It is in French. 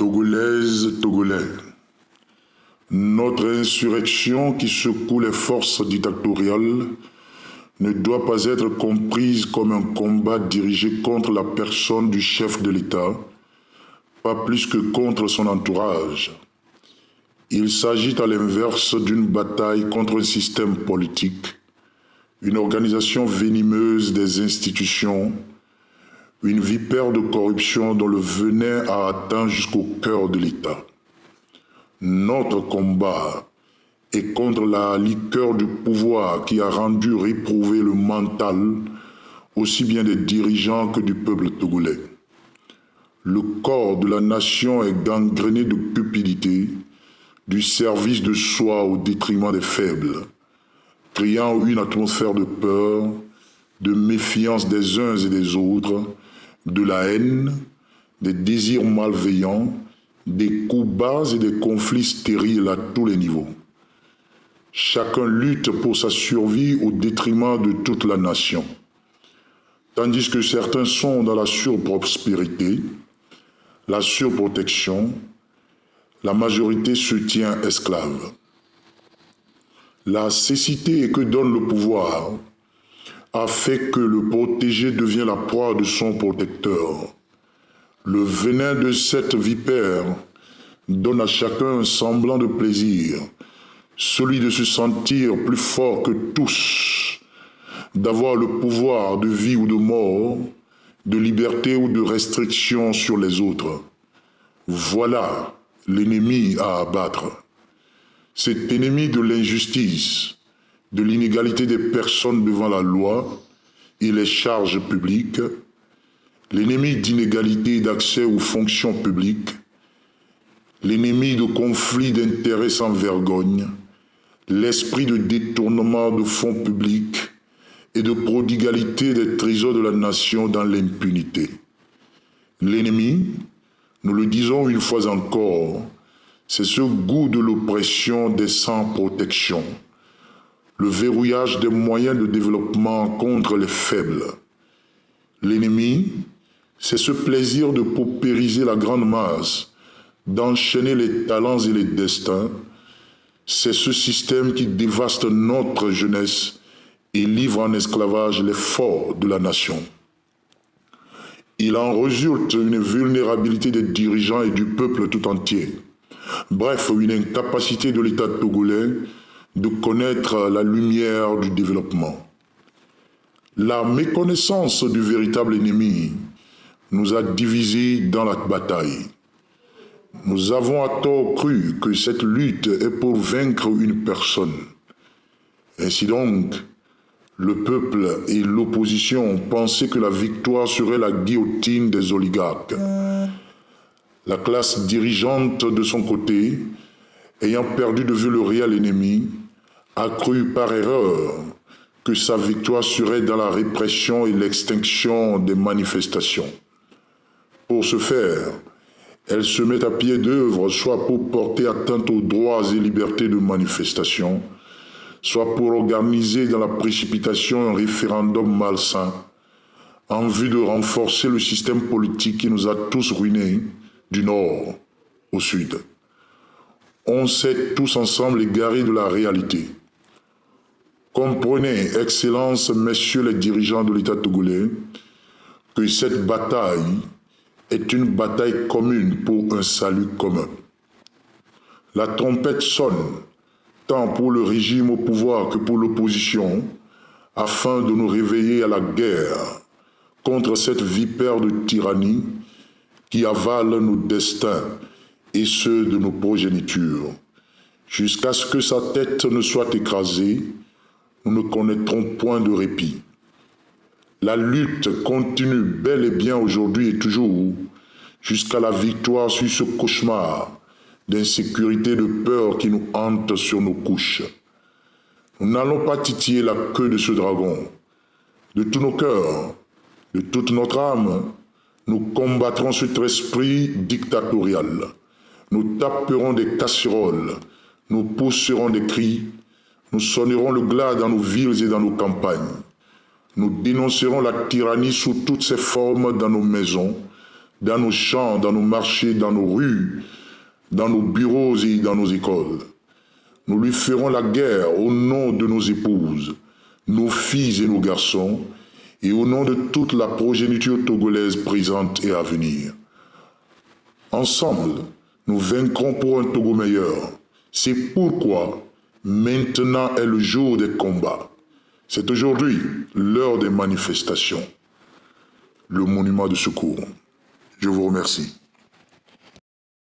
Togolaises, Togolais, notre insurrection qui secoue les forces dictatoriales ne doit pas être comprise comme un combat dirigé contre la personne du chef de l'État, pas plus que contre son entourage. Il s'agit à l'inverse d'une bataille contre un système politique, une organisation venimeuse des institutions, une vipère de corruption dont le venin a atteint jusqu'au cœur de l'État. Notre combat est contre la liqueur du pouvoir qui a rendu réprouvé le mental aussi bien des dirigeants que du peuple togolais. Le corps de la nation est gangréné de cupidité, du service de soi au détriment des faibles, créant une atmosphère de peur, de méfiance des uns et des autres, de la haine, des désirs malveillants, des coups bas et des conflits stériles à tous les niveaux. Chacun lutte pour sa survie au détriment de toute la nation. Tandis que certains sont dans la surprospérité, la surprotection, la majorité se tient esclave. La cécité que donne le pouvoir a fait que le protégé devient la proie de son protecteur. Le venin de cette vipère donne à chacun un semblant de plaisir, celui de se sentir plus fort que tous, d'avoir le pouvoir de vie ou de mort, de liberté ou de restriction sur les autres. Voilà l'ennemi à abattre. Cet ennemi de l'injustice, de l'inégalité des personnes devant la loi et les charges publiques, l'ennemi d'inégalité d'accès aux fonctions publiques, l'ennemi de conflits d'intérêts sans vergogne, l'esprit de détournement de fonds publics et de prodigalité des trésors de la nation dans l'impunité. L'ennemi, nous le disons une fois encore, c'est ce goût de l'oppression des sans protection, le verrouillage des moyens de développement contre les faibles. L'ennemi, c'est ce plaisir de paupériser la grande masse, d'enchaîner les talents et les destins. C'est ce système qui dévaste notre jeunesse et livre en esclavage les forts de la nation. Il en résulte une vulnérabilité des dirigeants et du peuple tout entier. Bref, une incapacité de l'État togolais de connaître la lumière du développement. La méconnaissance du véritable ennemi nous a divisés dans la bataille. Nous avons à tort cru que cette lutte est pour vaincre une personne. Ainsi donc, le peuple et l'opposition ont pensé que la victoire serait la guillotine des oligarques. La classe dirigeante, de son côté, ayant perdu de vue le réel ennemi, a cru par erreur que sa victoire serait dans la répression et l'extinction des manifestations. Pour ce faire, elle se met à pied d'œuvre soit pour porter atteinte aux droits et libertés de manifestation, soit pour organiser dans la précipitation un référendum malsain en vue de renforcer le système politique qui nous a tous ruinés du nord au sud. On s'est tous ensemble égarés de la réalité. Comprenez, Excellences, Messieurs les dirigeants de l'État togolais, que cette bataille est une bataille commune pour un salut commun. La trompette sonne, tant pour le régime au pouvoir que pour l'opposition, afin de nous réveiller à la guerre contre cette vipère de tyrannie qui avale nos destins et ceux de nos progénitures. Jusqu'à ce que sa tête ne soit écrasée, nous ne connaîtrons point de répit. La lutte continue bel et bien aujourd'hui et toujours, jusqu'à la victoire sur ce cauchemar d'insécurité, de peur qui nous hante sur nos couches. Nous n'allons pas titiller la queue de ce dragon. De tous nos cœurs, de toute notre âme, nous combattrons cet esprit dictatorial. Nous taperons des casseroles, nous pousserons des cris, nous sonnerons le glas dans nos villes et dans nos campagnes. Nous dénoncerons la tyrannie sous toutes ses formes dans nos maisons, dans nos champs, dans nos marchés, dans nos rues, dans nos bureaux et dans nos écoles. Nous lui ferons la guerre au nom de nos épouses, nos filles et nos garçons, et au nom de toute la progéniture togolaise présente et à venir. Ensemble, nous vaincrons pour un Togo meilleur. C'est pourquoi maintenant est le jour des combats. C'est aujourd'hui l'heure des manifestations. Le monument de secours. Je vous remercie.